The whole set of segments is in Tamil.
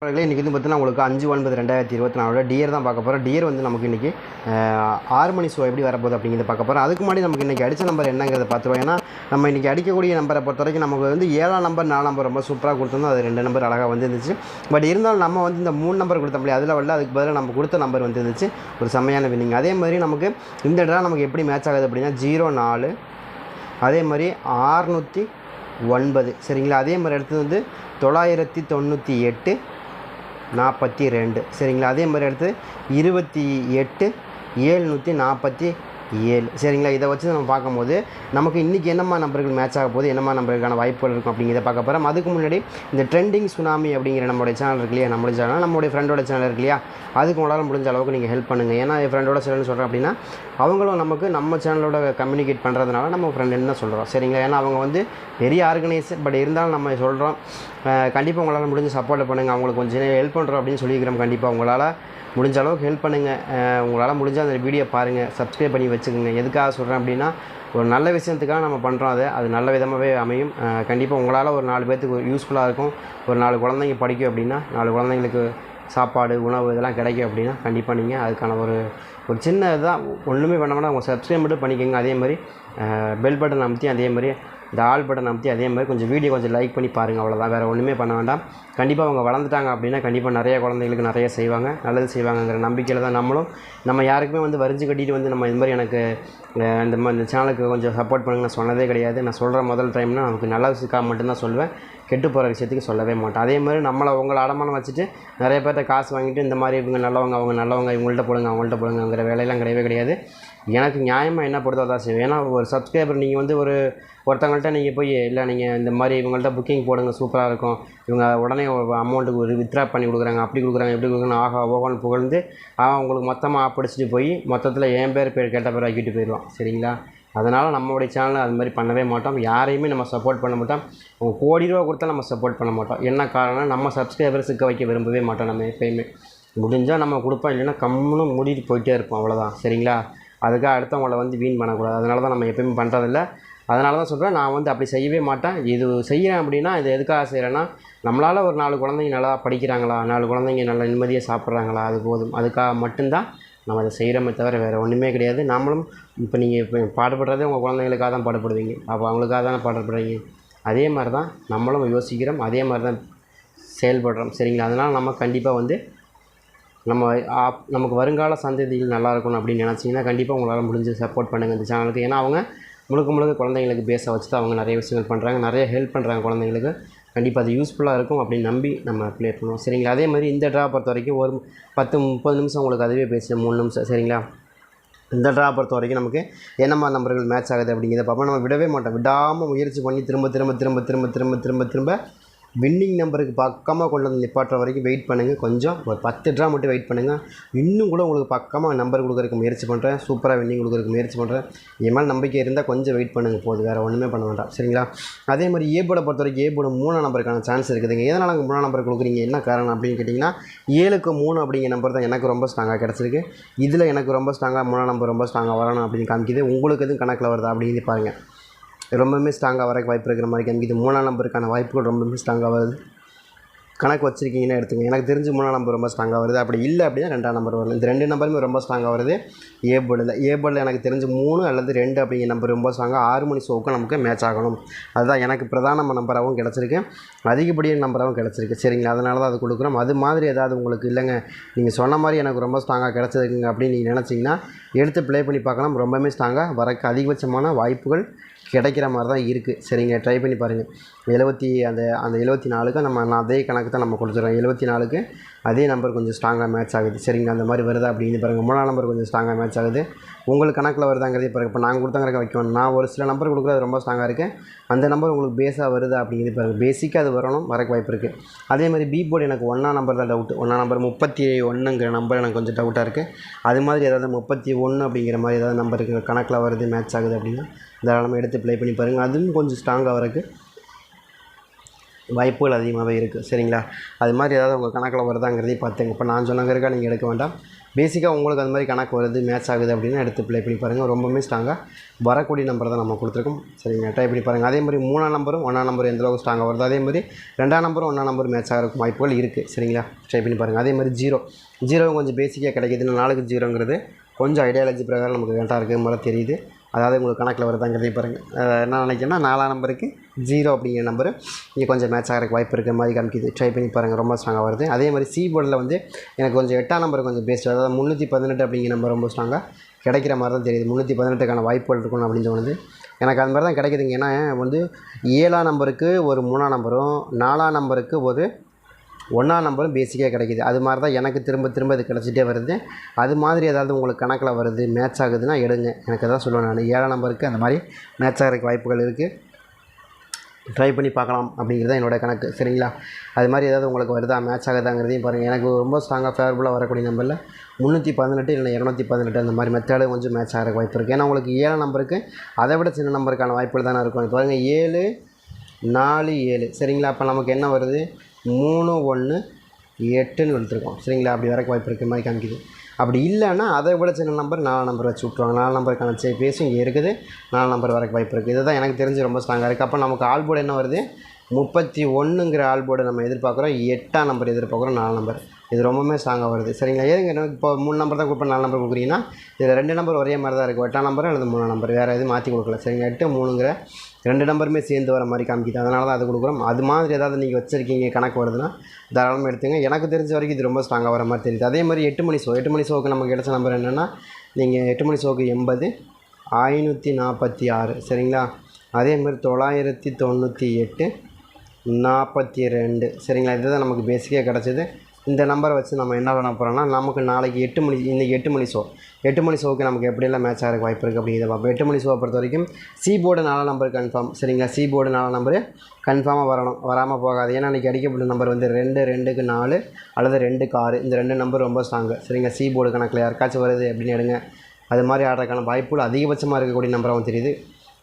இன்றைக்கி வந்து பார்த்தீங்கன்னா உங்களுக்கு 5/9/2024 டியர் தான் பார்க்க போகிறோம். டியர் வந்து நமக்கு இன்றைக்கி 6 மணி ஷோ எப்படி வரப்போகுது அப்படிங்கிறத பார்க்க போகிறோம். அதுக்கு முன்னாடி நமக்கு இன்றைக்கி அடித்த நம்பர் என்னங்கிறத பார்த்துருவோம். ஏன்னா நம்ம இன்றைக்கி அடிக்கக்கூடிய நம்பரை பொறுத்த வரைக்கும் நமக்கு வந்து 7ஆம் நம்பர் 4 நம்பர் ரொம்ப சூப்பராக கொடுத்துருந்தோம். அது 2 நம்பர் அழகாக வந்துருந்துச்சு. பட் இருந்தாலும் நம்ம வந்து இந்த 3 நம்பர் கொடுத்தோம் இல்லையா, அதில் வரல. அதுக்கு பதிலாக நம்ம கொடுத்த நம்பர் வந்துருந்துச்சு ஒரு செம்மையான வின்னிங். அதே மாதிரி நமக்கு இந்த ட்ரா நமக்கு எப்படி மேட்ச் ஆகுது அப்படின்னா 04, அதே மாதிரி 609 சரிங்களா. அதே மாதிரி அடுத்தது வந்து 998 42 சரிங்களா. அதே மாதிரி அடுத்து 28 747 சரிங்களா. இதை வச்சு நம்ம பார்க்கும்போது நமக்கு இன்றைக்கி என்னம்மா நம்பர்கள் மேட்ச் ஆக போகுது, என்னம்மா நம்பருக்கான வாய்ப்புகள் இருக்கும் அப்படிங்கிறத பார்க்க போகிறோம். அதுக்கு முன்னாடி இந்த ட்ரெண்டிங் சுனாமி அப்படிங்கிற நம்மளுடைய சேனல் இருக்கு இல்லையா, நம்மளுடைய சேனல் நம்மளுடைய ஃப்ரெண்டோட சேனல் இருக்கு இல்லையா, அதுக்கு உங்களால் முடிஞ்ச அளவுக்கு நீங்கள் ஹெல்ப் பண்ணுங்கள். ஏன்னா என் ஃப்ரெண்டோட சேனல்னு சொல்கிறேன் அப்படின்னா அவங்களும் நமக்கு நம்ம சேனலோட கம்யூனிகேட் பண்ணுறதுனால நம்ம ஃப்ரெண்டுன்னு தான் சொல்கிறோம் சரிங்களா. ஏன்னா அவங்க வந்து பெரிய ஆர்கனைசர், பட் இருந்தாலும் நம்ம சொல்கிறோம் கண்டிப்பாக உங்களால் முடிஞ்ச சப்போர்ட் பண்ணுங்கள், அவங்களுக்கு கொஞ்சம் ஹெல்ப் பண்ணுறோம் அப்படின்னு சொல்லிக்கிறோம். கண்டிப்பாக உங்களால் முடிஞ்ச அளவுக்கு ஹெல்ப் பண்ணுங்கள். உங்களால் முடிஞ்சால் அந்த வீடியோ பாருங்கள், சப்ஸ்கிரைப் பண்ணி வச்சுக்கோங்க. எதுக்காக சொல்கிறேன் அப்படின்னா ஒரு நல்ல விஷயத்துக்காக நம்ம பண்ணுறோம். அது நல்ல விதமாகவே அமையும். கண்டிப்பாக உங்களால் ஒரு 4 பேர்த்துக்கு யூஸ்ஃபுல்லாக இருக்கும். ஒரு 4 குழந்தைங்க படிக்கும் அப்படின்னா 4 குழந்தைங்களுக்கு சாப்பாடு உணவு இதெல்லாம் கிடைக்கும் அப்படின்னா கண்டிப்பாக நீங்கள் அதுக்கான ஒரு சின்ன இதுதான். ஒன்றுமே பண்ணாமல் உங்கள் சப்ஸ்கிரைப் மட்டும் பண்ணிக்கோங்க. அதே மாதிரி பெல் பட்டன் அமுத்தி, அதே மாதிரி இந்த ஆல் பட்டன் அமுத்தி, அதே மாதிரி கொஞ்சம் வீடியோ கொஞ்சம் லைக் பண்ணி பாருங்கள். அவ்வளோதான், வேறு ஒன்றுமே பண்ண வேண்டாம். கண்டிப்பாக அவங்க வளர்ந்துட்டாங்க அப்படின்னா கண்டிப்பாக நிறைய குழந்தைங்களுக்கு நிறைய செய்வாங்க, நல்லது செய்வாங்கங்கிற நம்பிக்கையில் தான் நம்மளும். நம்ம யாருக்குமே வந்து வரிஞ்சு கட்டிட்டு வந்து நம்ம இது மாதிரி எனக்கு இந்த சேனலுக்கு கொஞ்சம் சப்போர்ட் பண்ணுங்க நான் சொன்னதே கிடையாது. நான் சொல்கிற முதல் டைம்னா நமக்கு நல்ல விஷயத்துக்காக மட்டும்தான் சொல்லுவேன், கெட்டு போகிற விஷயத்துக்கு சொல்லவே மாட்டேன். அதே மாதிரி உங்களை அடமானம் வச்சுட்டு நிறைய பேர்த்த காசு வாங்கிட்டு இந்த மாதிரி இவங்க நல்லவங்க அவங்க நல்லவங்க இவங்கள்ட்ட போடுங்க அவங்கள்ட்ட போடுங்கிற வேலையெல்லாம் கிடையவே கிடையாது. எனக்கு நியாயமாக என்ன படுதோ அதான் செய்வேன். ஏன்னா ஒரு சப்ஸ்கிரைபர் நீங்கள் வந்து ஒருத்தவங்கள்ட்ட நீங்கள் போய் இல்லை நீங்கள் இந்த மாதிரி இவங்கள்ட்ட புக்கிங் போடுங்க சூப்பராக இருக்கும், இவங்க உடனே அமௌண்ட்டுக்கு ஒரு வித்ட்ரா பண்ணி கொடுக்குறாங்க, அப்படி கொடுக்குறாங்க எப்படி கொடுக்குறாங்க ஆகா ஓகோன்னு புகழ்ந்து அவன் உங்களுக்கு மொத்தமாக ஆப்படிச்சிட்டு போய் மொத்தத்தில் என் பேர் கெட்ட பேர் ஆக்கிட்டு போயிடுவான் சரிங்களா. அதனால் நம்மளுடைய சேனலில் அது மாதிரி பண்ணவே மாட்டோம். யாரையுமே நம்ம சப்போர்ட் பண்ண மாட்டோம். அவங்க கோடி ரூபா கொடுத்தா நம்ம சப்போர்ட் பண்ண மாட்டோம். என்ன காரணம், நம்ம சப்ஸ்கிரைபர் சிக்க வைக்க விரும்பவே மாட்டோம். நம்ம எப்போயுமே முடிஞ்சால் நம்ம கொடுப்போம், இல்லைன்னா கம்முன்னு மூடிட்டு போயிட்டே இருப்போம், அவ்வளோதான் சரிங்களா. அதுக்காக அடுத்தவங்கள வந்து வீண் பண்ணக்கூடாது. அதனால தான் நம்ம எப்போயுமே பண்ணுறதில்ல. அதனால தான் சொல்கிறேன், நான் வந்து அப்படி செய்யவே மாட்டேன். இது செய்கிறேன் அப்படின்னா இது எதுக்காக செய்கிறேன்னா நம்மளால் ஒரு 4 குழந்தைங்க நல்லா படிக்கிறாங்களா, 4 குழந்தைங்க நல்லா நிம்மதியாக சாப்பிட்றாங்களா, அது போதும். அதுக்காக மட்டும்தான் நம்ம அதை செய்கிறோமே தவிர வேறு ஒன்றுமே கிடையாது. நம்மளும் இப்போ நீங்கள் பாடுபடுறதே உங்கள் குழந்தைங்களுக்காக தான் பாடுபடுவீங்க, அப்போ அவங்களுக்காக தானே பாடுபடுறீங்க. அதே மாதிரி தான் நம்மளும் யோசிக்கிறோம், அதே மாதிரி தான் செயல்படுறோம் சரிங்களா. அதனால் நம்ம கண்டிப்பாக வந்து நமக்கு வருங்கால சந்ததிகள் நல்லா இருக்கணும் அப்படின்னு நினச்சிங்கன்னா கண்டிப்பாக உங்களால் முடிஞ்சு சப்போர்ட் பண்ணுங்கள் இந்த சேனலுக்கு. ஏன்னா அவங்க முழுக்க குழந்தைங்களுக்கு பேச வச்சு தான் அவங்க நிறைய விஷயங்கள் பண்ணுறாங்க, நிறைய ஹெல்ப் பண்ணுறாங்க குழந்தைங்களுக்கு. கண்டிப்பாக அது யூஸ்ஃபுல்லாக இருக்கும் அப்படின்னு நம்பி நம்ம ப்ளே பண்ணுவோம் சரிங்களா. அதே மாதிரி இந்த ட்ரா பொறுத்த வரைக்கும் ஒரு 10-30 நிமிஷம் உங்களுக்கு அதுவே பேசுகிறேன், 3 நிமிஷம் சரிங்களா. இந்த ட்ரா பொறுத்த வரைக்கும் நமக்கு என்னம்மா நம்பர்கள் மேட்ச் ஆகுது அப்படிங்கிறத பார்ப்போம். நம்ம விடவே மாட்டோம், விடாமல் முயற்சி பண்ணி திரும்ப வின்னிங் நம்பருக்கு பக்கமாக கொண்டு வந்து நிப்பாட்டுற வரைக்கும் வெயிட் பண்ணுங்கள். கொஞ்சம் ஒரு 10 ட்ரா மட்டும் வெயிட் பண்ணுங்கள். இன்னும் கூட உங்களுக்கு பக்கமாக நம்பர் கொடுக்குறதுக்கு முயற்சி பண்ணுறேன், சூப்பராக வின்னிங் கொடுக்குறதுக்கு முயற்சி பண்ணுறேன். என் மேலே நம்பிக்கை இருந்தால் கொஞ்சம் வெயிட் பண்ணுங்கள் போதும், வேறு ஒன்றுமே பண்ண வேண்டாம் சரிங்களா. அதே மாதிரி ஏ போர்டை பொறுத்த வரைக்கும் ஏ போர்டு 3ஆம் நம்பருக்கான சான்ஸ் இருக்குதுங்க. எதனால் நாங்கள் 3ஆம் நம்பர் கொடுக்குறீங்க, என்ன காரணம் அப்படின்னு கேட்டிங்கன்னா 7க்கு 3 அப்படிங்கிற நம்பர் தான் எனக்கு ரொம்ப ஸ்ட்ராங்காக கிடச்சிருக்கு. இதில் எனக்கு ரொம்ப ஸ்ட்ராங்காக 3ஆம் நம்பர் ரொம்ப ஸ்ட்ராங்காக வரணும் அப்படின்னு காமிக்கிது. உங்களுக்கு எதுவும் கணக்கில் வருதா அப்படின்னு பாருங்கள். ரொம்பவுமே ஸ்ட்ராங்காக வரக்கு வாய்ப்பு இருக்கிற மாதிரி காமிக்கிது. 3ஆம் நம்பருக்கான வாய்ப்புகள் ரொம்பவுமே ஸ்ட்ராங்காக வருது. கணக்கு வச்சுருக்கீங்கன்னா எடுத்துங்க. எனக்கு தெரிஞ்சு 3ஆம் நம்பர் ரொம்ப ஸ்ட்ராங்காக வருது. அப்படி இல்லை அப்படின்னா 2ஆம் நம்பர் வரும். இந்த 2 நம்பருமே ரொம்ப ஸ்ட்ராங்காக வருது. ஏ போர்டில் எனக்கு தெரிஞ்சு 3 அல்லது 2 அப்படிங்கிற நம்பர் ரொம்ப ஸ்ட்ராங்காக 6 மணி ஷோவுக்கும் நமக்கு மேட்ச் ஆகணும். அதுதான் எனக்கு பிரதான நம்பராகவும் கிடச்சிருக்கு, அதிகப்படியான நம்பராகவும் கிடச்சிருக்கு சரிங்களா. அதனால தான் அது கொடுக்குறோம். அது மாதிரி ஏதாவது உங்களுக்கு இல்லைங்க நீங்கள் சொன்ன மாதிரி எனக்கு ரொம்ப ஸ்ட்ராங்காக கிடச்சிருக்குங்க அப்படின்னு நீங்கள் நினச்சிங்கன்னா எடுத்து ப்ளே பண்ணி பார்க்கலாம். ரொம்பவுமே ஸ்ட்ராங்காக வரக்கு அதிகபட்சமான வாய்ப்புகள் கிடைக்கிற மாதிரி தான் இருக்குது சரிங்க. ட்ரை பண்ணி பாருங்கள். அந்த 74க்கு நம்ம அதே கணக்கு தான் நம்ம கொடுத்துறோம். 74க்கு அதே நம்பர் கொஞ்சம் ஸ்ட்ராங்காக மேட்ச் ஆகுது சரிங்க. அந்த மாதிரி வருதா அப்படின்னு பாருங்கள். 3ஆம் நம்பர் கொஞ்சம் ஸ்ட்ராங்காக மேட்ச் ஆகுது. உங்களுக்கு கணக்கில் வருதாங்கிறதே பாருங்கள். இப்போ நாங்கள் கொடுத்தங்கிறக்க வைக்கணும், நான் ஒரு சில நம்பர் கொடுக்குறது ரொம்ப ஸ்ட்ராங்காக இருக்குது, அந்த நம்பர் உங்களுக்கு பேஸாக வருதா அப்படிங்கிறது பாருங்கள். பேசிக்காக அது வரக்கு வாய்ப்பு இருக்குது. அதே மாதிரி பி போர்டு எனக்கு 1ஆம் நம்பர் தான் டவுட்டு. 1ஆம் நம்பர் 31ங்கிற நம்பர் எனக்கு கொஞ்சம் டவுட்டாக இருக்குது. அது மாதிரி ஏதாவது 31 அப்படிங்கிற மாதிரி ஏதாவது நம்பருக்கு கணக்கில் வருது மேட்ச் ஆகுது அப்படின்னா தாராளமாக எடுத்து ப்ளே பண்ணி பாருங்கள். அதுவும் கொஞ்சம் ஸ்ட்ராங்காக வரக்கு வாய்ப்புகள் அதிகமாகவே இருக்குது. சரிங்களா? அது மாதிரி ஏதாவது உங்கள் கணக்கில் வருதாங்கிறதையும் பார்த்துங்க. இப்போ நான் சொன்னங்கிறக்கா நீங்கள் எடுக்க வேண்டாம். பேசிக்காக உங்களுக்கு அது மாதிரி கணக்கு வருது, மேட்ச் ஆகுது அப்படின்னா எடுத்து ப்ளே பண்ணி பாருங்கள். ரொம்பவுமே ஸ்ட்ராங்காக வரக்கூடிய நம்பர் தான் நம்ம கொடுத்துருக்கோம். சரிங்க, ட்ரை பண்ணி பாருங்கள். அதே மாதிரி 3ஆம் நம்பரும் 1ஆம் நம்பரும் எந்தளவுக்கு ஸ்ட்ராங்காக வருது, அதே மாதிரி 2ஆம் நம்பரும் 1ஆம் நம்பர் மேட்ச் ஆகிறதுக்கு வாய்ப்புகள் இருக்குது. சரிங்களா? ட்ரை பண்ணி பாருங்கள். அதே மாதிரி ஜீரோவும் கொஞ்சம் பேசிக்காக கிடைக்கிதுன்னா 4க்கு 0ங்கிறது கொஞ்சம் ஐடியாலஜி பிரகாரம் நமக்கு கரெக்டாக இருக்குது மாதிரி தெரியுது. அதாவது உங்களுக்கு கணக்கில் வருதாங்கிறதையும் பாருங்கள். என்ன நினைக்கிறேன்னா 4ஆம் நம்பருக்கு 0 அப்படிங்கிற நம்பரு இங்கே கொஞ்சம் மேட்ச் ஆகிறதுக்கு வாய்ப்பு இருக்கிற மாதிரி காமிக்குது. ட்ரை பண்ணி பாருங்கள், ரொம்ப ஸ்ட்ராங்காக வருது. அதே மாதிரி சி போர்டில் வந்து எனக்கு கொஞ்சம் 8ஆம் நம்பர் கொஞ்சம் பேஸ்ட், அதாவது 318 அப்படிங்கிற நம்பர் ரொம்ப ஸ்ட்ராங்காக கிடைக்கிற மாதிரி தான் தெரியுது. 318க்கான வாய்ப்புகள் இருக்கணும் அப்படின்னு தோணுது எனக்கு. அது மாதிரி தான் கிடைக்குதுங்க. ஏன்னா வந்து 7ஆம் நம்பருக்கு ஒரு 3ஆம் நம்பரும் 4ஆம் நம்பருக்கு ஒரு 1ஆம் நம்பரும் பேசிக்காக கிடைக்கிது. அது மாதிரி தான் எனக்கு திரும்ப இது கிடச்சிட்டே வருது. அது மாதிரி ஏதாவது உங்களுக்கு கணக்கில் வருது, மேட்ச் ஆகுதுன்னா எடுங்க. எனக்கு தான் சொல்லுவேன் நான். 7ஆம் நம்பருக்கு அந்த மாதிரி மேட்ச் ஆகிறதுக்கு வாய்ப்புகள் இருக்குது. ட்ரை பண்ணி பார்க்கலாம் அப்படிங்கிறது தான் என்னோடய கணக்கு. சரிங்களா? அது மாதிரி ஏதாவது உங்களுக்கு வருதா, மேட்ச் ஆகுதாங்கிறதையும் பாருங்கள். எனக்கு ரொம்ப ஸ்ட்ராங்காக ஃபேவரபுளாக வரக்கூடிய நம்பரில் 318 இல்லை 218 அந்த மாதிரி மெத்தேடு கொஞ்சம் மேட்ச் ஆகிறதுக்கு வாய்ப்பு இருக்குது. ஏன்னா உங்களுக்கு 7ஆம் நம்பருக்கு அதை விட சின்ன நம்பருக்கான வாய்ப்புகள் தானே இருக்கும். பாருங்கள் 7 4 7. சரிங்களா? அப்போ நமக்கு என்ன வருது, 3 1 8ன்னு எடுத்துருக்கோம். சரிங்களா? அப்படி வரக்கு வாய்ப்பு இருக்கிற மாதிரி காமிக்குது. அப்படி இல்லைன்னா அதை விட சின்ன நம்பர் 4 நம்பர் வச்சு விட்ருவாங்க. 4 நம்பருக்கான பேஸும் இங்கே இருக்குது. 4 நம்பர் வரக்கு வாய்ப்பு இருக்குது. இதுதான் எனக்கு தெரிஞ்சு ரொம்ப ஸ்ட்ராங்காக இருக்குது. அப்போ நமக்கு ஆல் போர்டு என்ன வருது, 31ங்கிற ஆல் போர்டு நம்ம எதிர்பார்க்குறோம். 8ஆம் நம்பர் எதிர்பார்க்குறோம். 4 நம்பர் இது ரொம்பவுமே ஸ்ட்ராங்காக வருது. சரிங்களா? ஏதுங்க இப்போ 3 நம்பர் தான் கொடுப்பேன், 4 நம்பர் கொடுக்குறீங்கன்னா இதில் 2 நம்பர் ஒரே மாதிரி தான் இருக்குது. 8ஆம் நம்பர் அல்லது 3ஆம் நம்பர் வேறு எதுவும் மாற்றி கொடுக்கல. சரிங்க, 8 3ங்கிற 2 நம்பருமே சேர்ந்து வர மாதிரி காமிக்குது. அதனால தான் அது கொடுக்குறோம். அது மாதிரி ஏதாவது நீங்கள் வச்சுருக்கீங்க கணக்கு வருதுன்னா தாராளமாக எடுத்துங்க. எனக்கு தெரிஞ்ச வரைக்கும் இது ரொம்ப ஸ்ட்ராங்காக வர மாதிரி தெரியுது. அதே மாதிரி 8 மணி ஷோவுக்கு நமக்கு கிடைச்ச நம்பர் என்னென்னா, நீங்கள் 8 மணி ஷோவுக்கு 80 546. சரிங்களா? அதே மாதிரி 998 42. சரிங்களா? இதுதான் நமக்கு பேசிக்காக கிடச்சிது. இந்த நம்பரை வச்சு நம்ம என்ன பண்ண போகிறோம்னா, நமக்கு நாளைக்கு 8 மணி, இன்றைக்கி 8 மணி ஷோவுக்கு நமக்கு எப்படியெல்லாம் மேட்ச் ஆகிறதுக்கு வாய்ப்பு இருக்குது அப்படிங்கிறத பார்ப்போம். 8 மணி ஷோவை பொறுத்த வரைக்கும் சி போர்டு 4 நம்பர் கன்ஃபார்ம். சரிங்களா? சி போர்டு 4 நம்பரு கன்ஃபார்மாக வரணும், வராமல் போகாது. ஏன்னா இன்றைக்கி அடிக்கப்பட்ட நம்பர் வந்து 2 2க்கு 4 அல்லது 2க்கு 6. இந்த 2 நம்பர் ரொம்ப ஸ்ட்ராங்கு. சரிங்க, சி போர்டு கணக்கில் யாருக்காச்சும் வருது அப்படின்னு எடுங்க. அது மாதிரி ஆடுறதுக்கான வாய்ப்புகள் அதிகபட்சமாக இருக்கக்கூடிய நம்பராகவும் தெரியுது.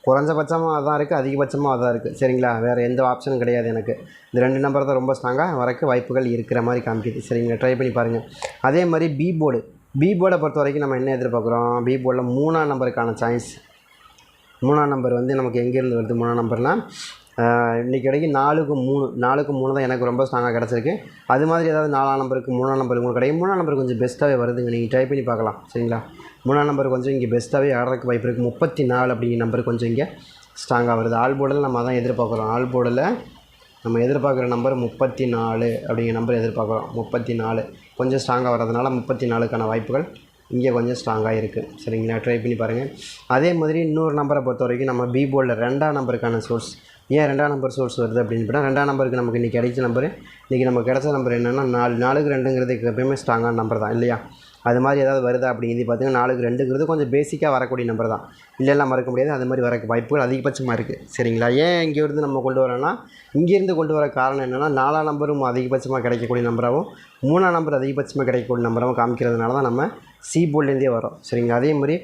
குறைஞ்சபட்சமாக அதான் இருக்குது, அதிகபட்சமாக அதான் இருக்குது. சரிங்களா? வேறு எந்த ஆப்ஷனும் கிடையாது எனக்கு. இந்த 2 நம்பர் தான் ரொம்ப ஸ்ட்ராங்காக வரக்கு வாய்ப்புகள் இருக்கிற மாதிரி காமிக்குது. சரிங்களா? ட்ரை பண்ணி பாருங்கள். அதே மாதிரி பி போர்டை பொறுத்த வரைக்கும் நம்ம என்ன எதிர்பார்க்குறோம், பி போர்டில் 3ஆம் நம்பருக்கான சாய்ஸ். 3ஆம் நம்பர் வந்து நமக்கு எங்கேருந்து வருது, 3ஆம் நம்பர்னால் இன்றைக்கி வரைக்கும் 4க்கு 3 தான் எனக்கு ரொம்ப ஸ்ட்ராங்காக கிடச்சிருக்கு. அது மாதிரி ஏதாவது 4ஆம் நம்பருக்கு 3ஆம் நம்பர் உங்களுக்கு கிடைக்கும். 3ஆம் நம்பர் கொஞ்சம் பெஸ்ட்டாகவே வருதுங்க, நீங்கள் ட்ரை பண்ணி பார்க்கலாம். சரிங்களா? 3ஆம் நம்பர் கொஞ்சம் இங்கே பெஸ்ட்டாகவே ஆடுறதுக்கு வாய்ப்பு இருக்குது. 34 அப்படிங்கிற நம்பர் கொஞ்சம் இங்கே ஸ்ட்ராங்காக வருது. ஆல் போர்டில் நம்ம அதான் எதிர்பார்க்குறோம். ஆல் போர்டில் நம்ம எதிர்பார்க்குற நம்பர் 34 அப்படிங்கிற நம்பர் எதிர்பார்க்குறோம். 34 கொஞ்சம் ஸ்ட்ராங்காக வர்றதுனால 34க்கான வாய்ப்புகள் இங்கே கொஞ்சம் ஸ்ட்ராங்காக இருக்குது. சரிங்களா? ட்ரை பண்ணி பாருங்கள். அதே மாதிரி இன்னொரு நம்பரை பொறுத்த வரைக்கும் நம்ம பி போர்டில் 2ஆம் நம்பருக்கான சோர்ஸ். ஏன் 2ஆம் நம்பர் சோர்ஸ் வருது அப்படின்னு பார்த்தா, 2ஆம் நம்பருக்கு நமக்கு இன்றைக்கி கிடைச்ச நம்பரு, இன்றைக்கி நமக்கு கிடைச்ச நம்பர் என்னென்னா 4க்கு 2ங்கிறது எப்பயுமே ஸ்ட்ராங்கான நம்பர் தான் இல்லையா? அது மாதிரி ஏதாவது வருதா அப்படிங்கிறது பார்த்தீங்கன்னா 4க்கு 2ங்கிறது கொஞ்சம் பேசிக்காக வரக்கூடிய நம்பர் தான், இல்லைலாம் மறக்க முடியாது. அது மாதிரி வரக்கு வாய்ப்புகள் அதிகபட்சமாக இருக்குது. சரிங்களா? ஏன் இங்கேருந்து நம்ம கொண்டு வரோன்னா, இங்கேருந்து கொண்டு வர காரணம் என்னென்னா 4ஆம் நம்பரும் அதிகபட்சமாக கிடைக்கக்கூடிய நம்பராகவும் 3ஆம் நம்பர் அதிகபட்சமாக கிடைக்கக்கூடிய நம்பராகவும் காமிக்கிறதுனால தான் நம்ம சி போர்ட்லேருந்தே வரோம். சரிங்களா? அதே மாதிரி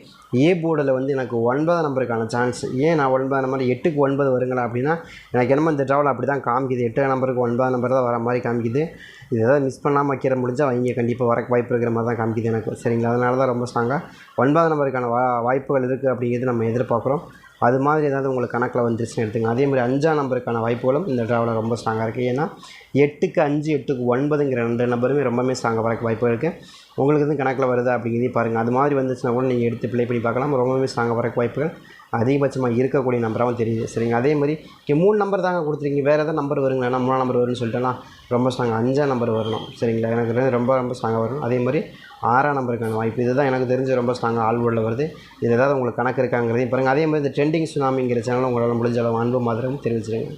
ஏ போர்டில் வந்து எனக்கு 9ஆம் நம்பருக்கான சான்ஸ். ஏன் நான் 9ஆம் நம்பர் 8க்கு 9 வருங்களா அப்படின்னா, எனக்கு என்னமோ இந்த ட்ராவல் அப்படி தான் காமிக்குது. 8ஆம் நம்பருக்கு 9ஆம் நம்பர் தான் வர மாதிரி காமிக்குது. இது ஏதாவது மிஸ் பண்ணாமல் வைக்கிற முடிஞ்சால் அவங்க கண்டிப்பாக வரக்கு வாய்ப்பு இருக்கிற மாதிரி தான் காமிக்குது எனக்கு. சரிங்களா? அதனால தான் ரொம்ப ஸ்ட்ராங்காக 9ஆம் நம்பருக்கான வாய்ப்புகள் இருக்குது அப்படிங்கிறது நம்ம எதிர்பார்க்குறோம். அது மாதிரி ஏதாவது உங்களுக்கு கணக்கில் வந்துருச்சுன்னு எடுத்துங்க. அதே மாதிரி 5ஆம் நம்பருக்கான வாய்ப்புகளும் இந்த ட்ராவலில் ரொம்ப ஸ்ட்ராங்காக இருக்குது. ஏன்னா 8க்கு 5 8க்கு 9ங்கிற 2 நம்பருமே ரொம்பவே ஸ்ட்ராங்காக வரக்கு வாய்ப்பு இருக்குது. உங்களுக்கு எதுவும் கணக்கில் வருதா அப்படிங்கிறதையும் பாருங்கள். அது மாதிரி வந்துச்சுன்னா கூட நீங்கள் எடுத்து ப்ளே பண்ணி பார்க்கலாம். ரொம்பவே ஸ்ட்ராங்காக வரக்கு வாய்ப்புகள் அதிகபட்சமாக இருக்கக்கூடிய நம்பராகவும் தெரியுது. சரிங்க, அதே மாதிரி 3 நம்பர் தாங்க கொடுத்துருக்கீங்க, வேறு எதாவது நம்பர் வருங்களா? 3ஆம் நம்பர் வரும்னு சொல்லிட்டேன்னா ரொம்ப ஸ்ட்ராங்காக 5ஆம் நம்பர் வரணும். சரிங்களா? எனக்கு ரொம்ப ஸ்ட்ராங்காக வரணும். அதே மாதிரி 6ஆம் நம்பருக்கான வாய்ப்பு. இதுதான் எனக்கு தெரிஞ்ச ரொம்ப ஸ்ட்ராங்காக ஆல் போர்டில் வருது. இதில் ஏதாவது உங்களுக்கு கணக்கு இருக்காங்கிறதையும் பாருங்கள். அதே மாதிரி இந்த ட்ரெண்டிங் சுனாமிங்கிற சேனலில் உங்களால் முடிஞ்ச அளவு அன்பு மாதிரியும் தெரிவிச்சிருங்க.